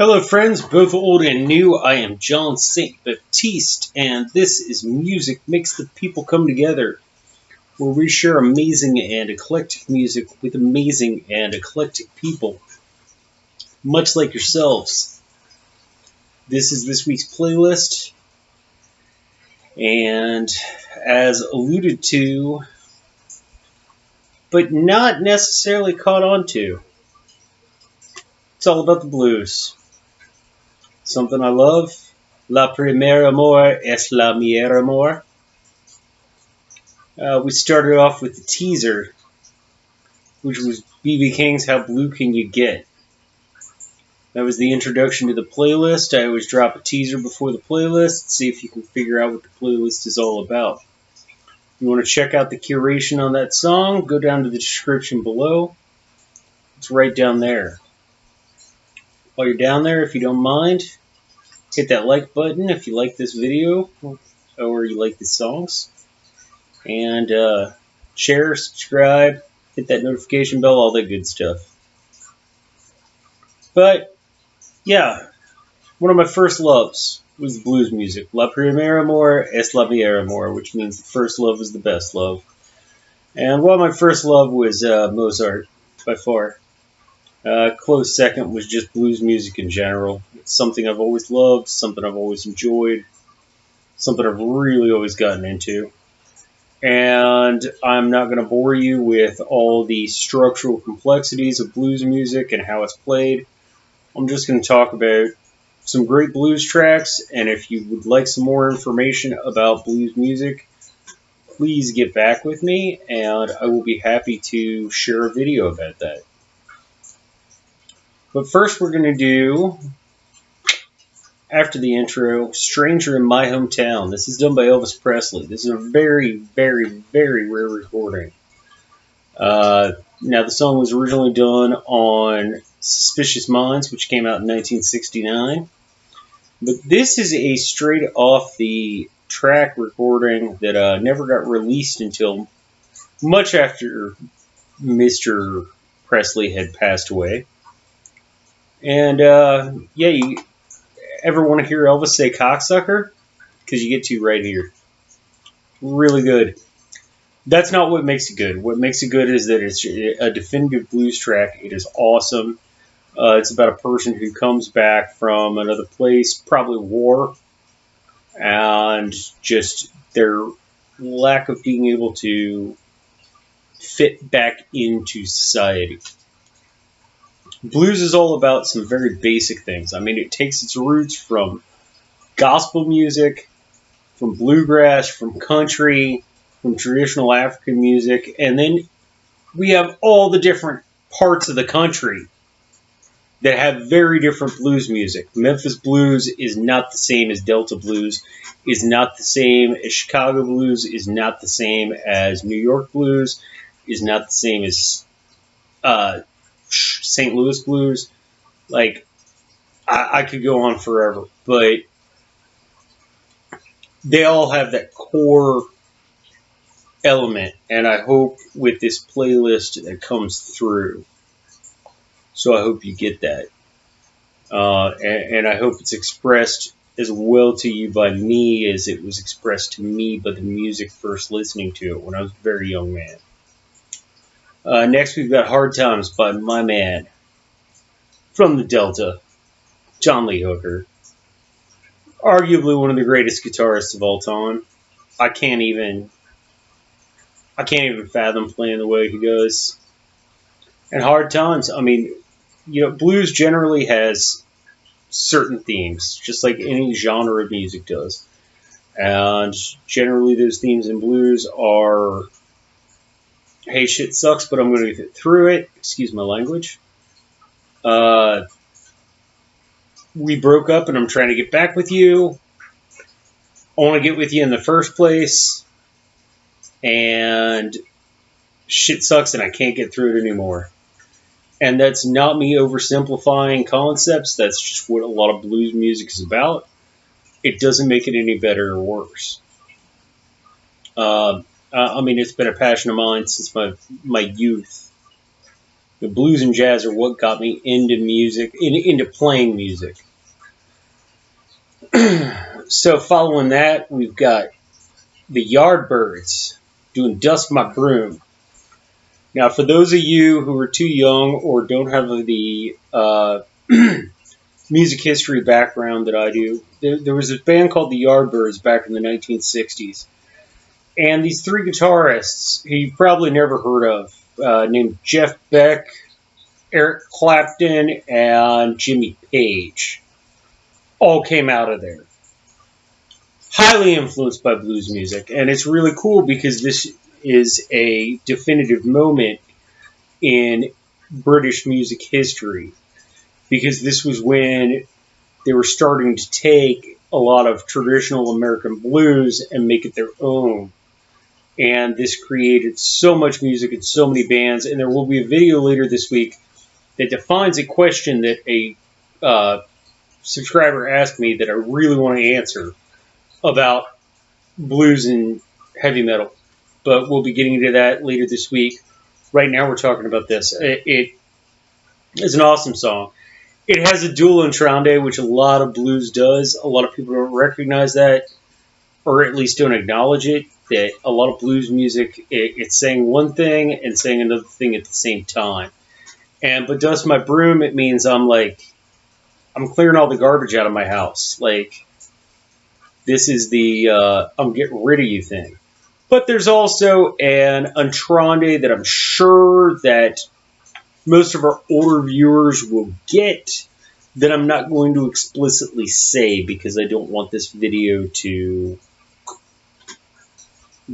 Hello, friends, both old and new. I am John St. Baptiste, and this is Music Makes the People Come Together, where we share amazing and eclectic music with amazing and eclectic people, much like yourselves. This is this week's playlist, and as alluded to, but not necessarily caught on to, it's all about the blues. Something I love. La primer amor es la mier amor. We started off with the teaser, which was BB King's How Blue Can You Get? That was the introduction to the playlist. I always drop a teaser before the playlist, see if you can figure out what the playlist is all about. If you want to check out the curation on that song, go down to the description below. It's right down there. While you're down there, if you don't mind, hit that like button if you like this video or you like the songs. And share, subscribe, hit that notification bell, all that good stuff. But, yeah, one of my first loves was blues music. La primer amor es la mier amor, which means the first love is the best love. And while my first love was Mozart, by far, close second was just blues music in general. It's something I've always loved, something I've always enjoyed, something I've really always gotten into. And I'm not going to bore you with all the structural complexities of blues music and how it's played. I'm just going to talk about some great blues tracks, and if you would like some more information about blues music, please get back with me, and I will be happy to share a video about that. But first we're going to do, after the intro, Stranger in My Hometown. This is done by Elvis Presley. This is a very, very, very rare recording. Now, the song was originally done on Suspicious Minds, which came out in 1969. But this is a straight off the track recording that never got released until much after Mr. Presley had passed away. And, yeah, you ever want to hear Elvis say cocksucker? Because you get to right here. Really good. That's not what makes it good. What makes it good is that it's a definitive blues track. It is awesome. It's about a person who comes back from another place, probably war, and just their lack of being able to fit back into society. Blues is all about some very basic things. I mean, it takes its roots from gospel music, from bluegrass, from country, from traditional African music, and then we have all the different parts of the country that have very different blues music. Memphis blues is not the same as Delta blues, is not the same as Chicago blues, is not the same as New York blues, is not the same as St. Louis blues. Like, I could go on forever, but they all have that core element, and I hope with this playlist that comes through. So I hope you get that. And I hope it's expressed as well to you by me as it was expressed to me by the music first listening to it when I was a very young man. Next, we've got Hard Times by my man from the Delta, John Lee Hooker. Arguably one of the greatest guitarists of all time. I can't even fathom playing the way he does. And Hard Times, I mean, blues generally has certain themes, just like any genre of music does. And generally those themes in blues are, hey, shit sucks, but I'm going to get through it. Excuse my language. We broke up and I'm trying to get back with you. I want to get with you in the first place. And shit sucks and I can't get through it anymore. And that's not me oversimplifying concepts. That's just what a lot of blues music is about. It doesn't make it any better or worse. I mean, it's been a passion of mine since my youth. The blues and jazz are what got me into music, into playing music. So following that, we've got the Yardbirds doing Dust My Broom. Now, for those of you who are too young or don't have the music history background that I do, there was a band called the Yardbirds back in the 1960s. And these three guitarists, who you've probably never heard of, named Jeff Beck, Eric Clapton, and Jimmy Page, all came out of there. Highly influenced by blues music. And it's really cool because this is a definitive moment in British music history. Because this was when they were starting to take a lot of traditional American blues and make it their own. And this created so much music and so many bands. And there will be a video later this week that defines a question that a subscriber asked me that I really want to answer about blues and heavy metal. But we'll be getting into that later this week. Right now we're talking about this. It is an awesome song. It has a dual entrande, which a lot of blues does. A lot of people don't recognize that, or at least don't acknowledge it, that a lot of blues music, it's saying one thing and saying another thing at the same time. But Dust My Broom, it means I'm clearing all the garbage out of my house. Like, this is the I'm getting rid of you thing. But there's also an entrande that I'm sure that most of our older viewers will get, that I'm not going to explicitly say because I don't want this video to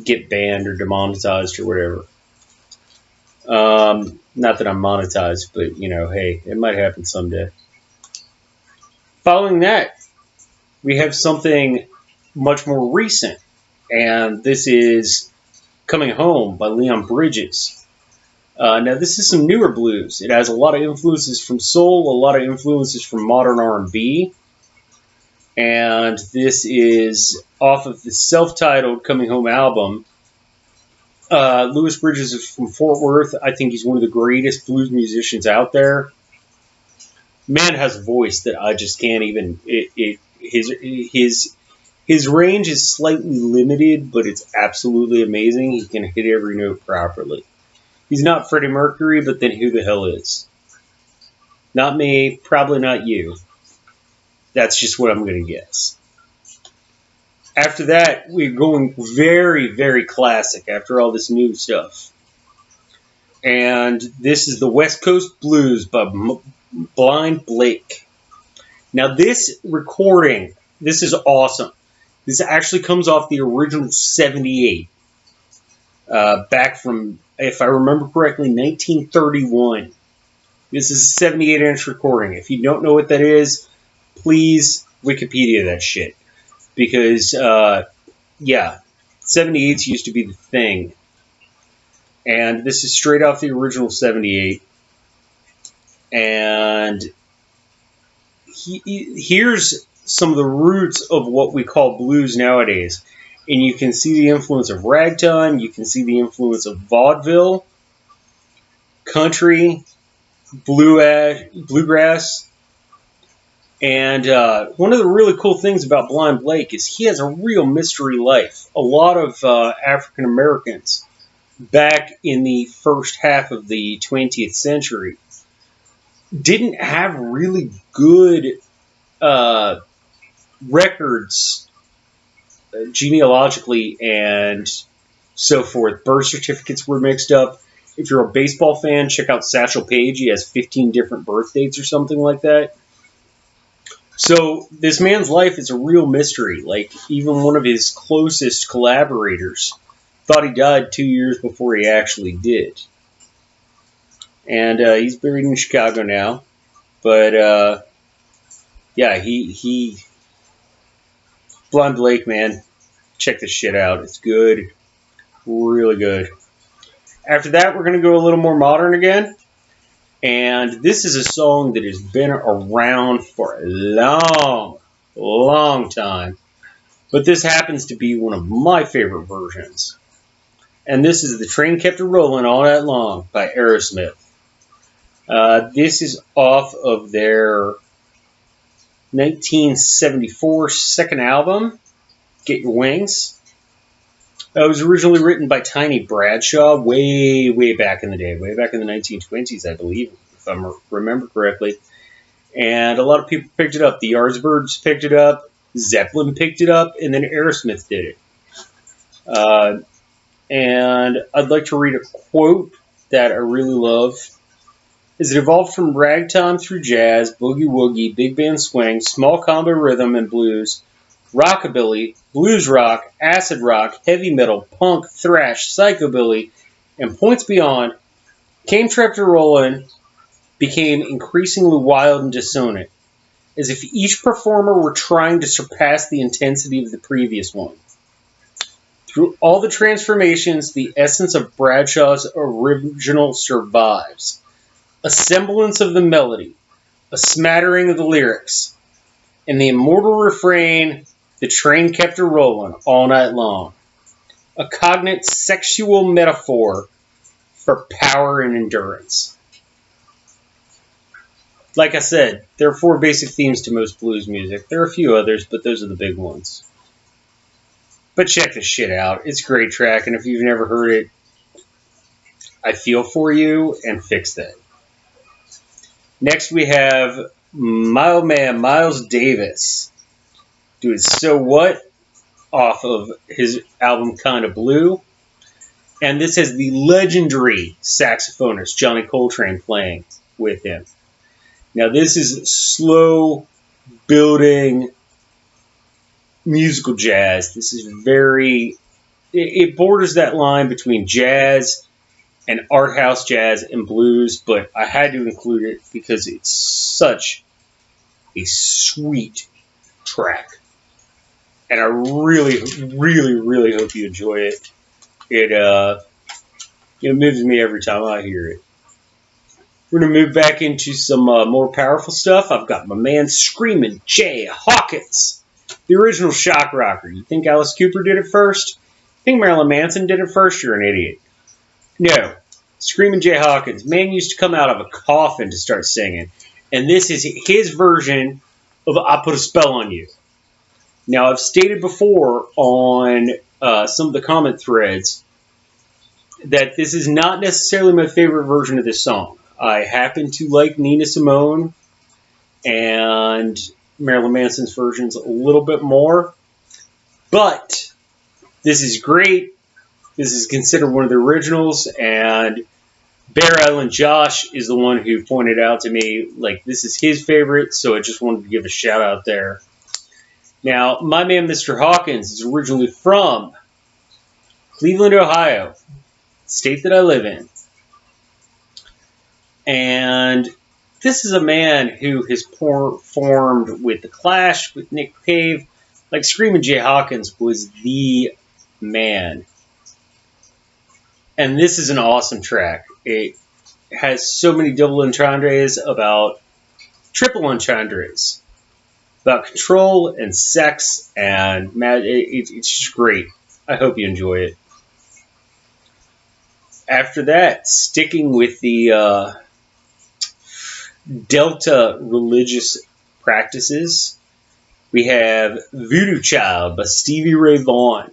get banned or demonetized or whatever. Not that I'm monetized, but, hey, it might happen someday. Following that, we have something much more recent, and this is Coming Home by Leon Bridges. Now, this is some newer blues. It has a lot of influences from soul, a lot of influences from modern R&B, and this is off of the self-titled Coming Home album. Lewis Bridges is from Fort Worth. I think he's one of the greatest blues musicians out there. Man has a voice that I just can't even. His range is slightly limited, but it's absolutely amazing. He can hit every note properly. He's not Freddie Mercury, but then who the hell is? Not me, probably not you. That's just what I'm going to guess. After that, we're going very, very classic after all this new stuff. And this is the West Coast Blues by Blind Blake. Now, this recording, this is awesome. This actually comes off the original 78. Back from, if I remember correctly, 1931. This is a 78-inch recording. If you don't know what that is, please Wikipedia that shit. Because, 78s used to be the thing. And this is straight off the original 78. And here's some of the roots of what we call blues nowadays. And you can see the influence of ragtime. You can see the influence of vaudeville, country, bluegrass. And one of the really cool things about Blind Blake is he has a real mystery life. A lot of African Americans back in the first half of the 20th century didn't have really good records genealogically and so forth. Birth certificates were mixed up. If you're a baseball fan, check out Satchel Paige. He has 15 different birth dates or something like that. So this man's life is a real mystery. Like, even one of his closest collaborators thought he died 2 years before he actually did. And he's buried in Chicago now. But, he Blind Blake, man, check this shit out. It's good. Really good. After that, we're going to go a little more modern again. And this is a song that has been around for a long, long time. But this happens to be one of my favorite versions. And this is The Train Kept A Rollin' All Night Long by Aerosmith. This is off of their 1974 second album, Get Your Wings. It was originally written by Tiny Bradshaw way back in the day, way back in the 1920s, I believe, if I remember correctly. And a lot of people picked it up. The Yardbirds picked it up, Zeppelin picked it up, and then Aerosmith did it. And I'd like to read a quote that I really love. As it evolved from ragtime through jazz, boogie-woogie, big band swing, small combo rhythm and blues, rockabilly, blues rock, acid rock, heavy metal, punk, thrash, psychobilly, and points beyond, Came Tractor Rollin' became increasingly wild and dissonant, as if each performer were trying to surpass the intensity of the previous one. Through all the transformations, the essence of Bradshaw's original survives. A semblance of the melody, a smattering of the lyrics, and the immortal refrain, the train kept a rolling all night long. A cognate sexual metaphor for power and endurance. Like I said, there are 4 basic themes to most blues music. There are a few others, but those are the big ones. But check this shit out. It's a great track, and if you've never heard it, I feel for you, and fix that. Next we have my old man Miles Davis doing So What off of his album Kinda Blue. And this has the legendary saxophonist Johnny Coltrane playing with him. Now this is slow building musical jazz. This is it borders that line between jazz and art house jazz and blues, but I had to include it because it's such a sweet track. And I really hope you enjoy it. It moves me every time I hear it. We're going to move back into some more powerful stuff. I've got my man Screamin' Jay Hawkins, the original shock rocker. You think Alice Cooper did it first? You think Marilyn Manson did it first? You're an idiot. No. Screamin' Jay Hawkins. Man used to come out of a coffin to start singing. And this is his version of I Put a Spell on You. Now, I've stated before on some of the comment threads that this is not necessarily my favorite version of this song. I happen to like Nina Simone and Marilyn Manson's versions a little bit more. But this is great. This is considered one of the originals, and Bear Island Josh is the one who pointed out to me, like, this is his favorite, so I just wanted to give a shout out there. Now, my man Mr. Hawkins is originally from Cleveland, Ohio, state that I live in. And this is a man who has performed with The Clash, with Nick Cave. Like, Screamin' Jay Hawkins was the man. And this is an awesome track. It has so many double entendres about triple entendres. About control and sex and it's just great. I hope you enjoy it. After that, sticking with the Delta religious practices, we have Voodoo Child by Stevie Ray Vaughan.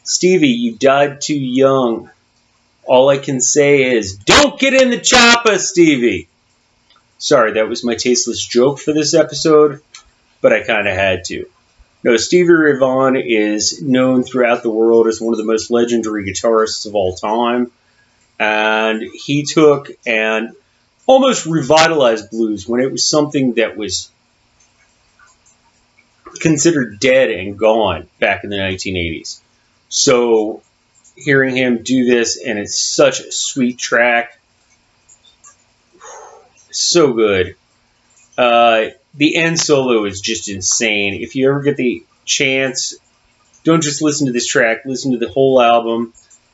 Stevie, you died too young. All I can say is, don't get in the chopper, Stevie! Sorry, that was my tasteless joke for this episode, but I kind of had to. No, Stevie Ray Vaughan is known throughout the world as one of the most legendary guitarists of all time. And he took and almost revitalized blues when it was something that was considered dead and gone back in the 1980s. So hearing him do this, and it's such a sweet track. So good. The end solo is just insane. If you ever get the chance, don't just listen to this track, listen to the whole album.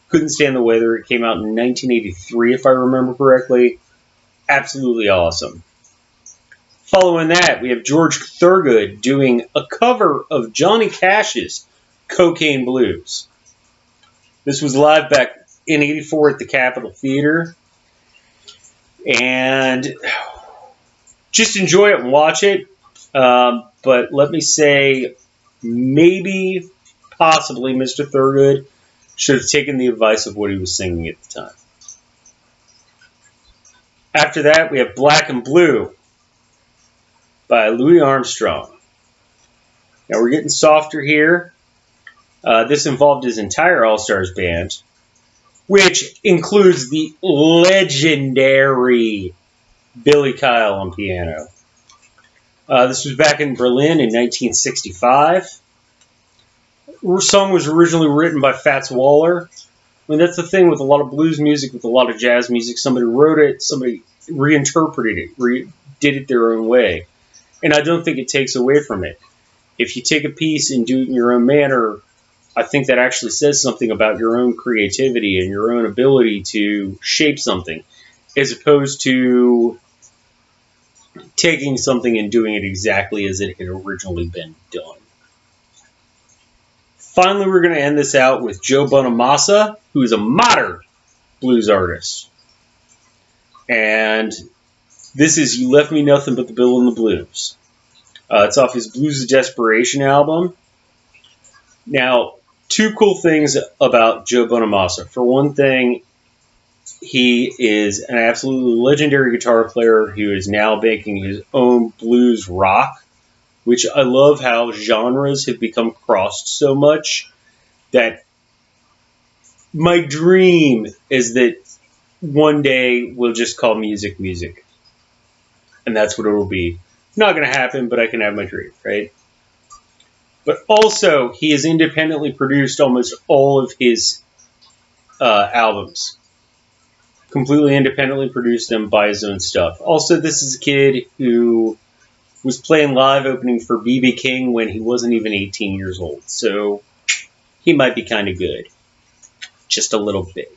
Couldn't Stand the Weather. It came out in 1983, if I remember correctly. Absolutely awesome. Following that, we have George Thorogood doing a cover of Johnny Cash's Cocaine Blues. This was live back in '84 at the Capitol Theater. And just enjoy it and watch it. But let me say, maybe, possibly, Mr. Thurgood should have taken the advice of what he was singing at the time. After that, we have Black and Blue by Louis Armstrong. Now we're getting softer here. This involved his entire All-Stars band, which includes the legendary Billy Kyle on piano. This was back in Berlin in 1965. The song was originally written by Fats Waller. I mean, that's the thing with a lot of blues music, with a lot of jazz music. Somebody wrote it, somebody reinterpreted it, did it their own way. And I don't think it takes away from it. If you take a piece and do it in your own manner, I think that actually says something about your own creativity and your own ability to shape something, as opposed to taking something and doing it exactly as it had originally been done. Finally, we're going to end this out with Joe Bonamassa, who is a modern blues artist. And this is You Left Me Nothing But the Bill and the Blues. It's off his Blues of Desperation album. Now, two cool things about Joe Bonamassa. For one thing, he is an absolutely legendary guitar player who is now making his own blues rock, which I love how genres have become crossed so much that my dream is that one day we'll just call music music. And that's what it will be. Not going to happen, but I can have my dream, right? But also, he has independently produced almost all of his albums. Completely independently produced them by his own stuff. Also, this is a kid who was playing live opening for B.B. King when he wasn't even 18 years old. So, he might be kind of good. Just a little bit.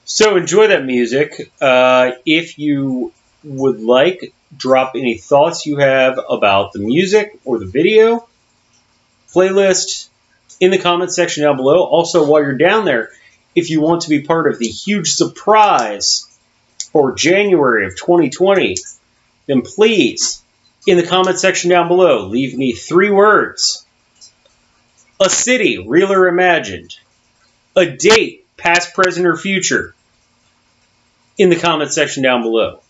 So, enjoy that music. If you would like, drop any thoughts you have about the music or the video, playlist, in the comments section down below. Also, while you're down there, if you want to be part of the huge surprise for January of 2020, then please, in the comment section down below, leave me 3 words. A city, real or imagined. A date, past, present, or future. In the comment section down below.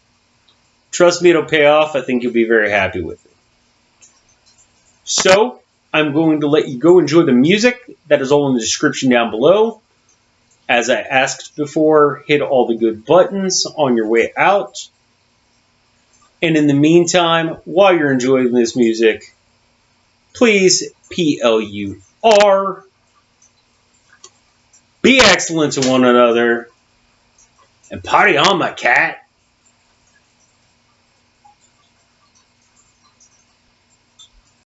Trust me, it'll pay off. I think you'll be very happy with it. So, I'm going to let you go enjoy the music. That is all in the description down below. As I asked before, hit all the good buttons on your way out. And in the meantime, while you're enjoying this music, please, PLUR, be excellent to one another, and party on, my cat.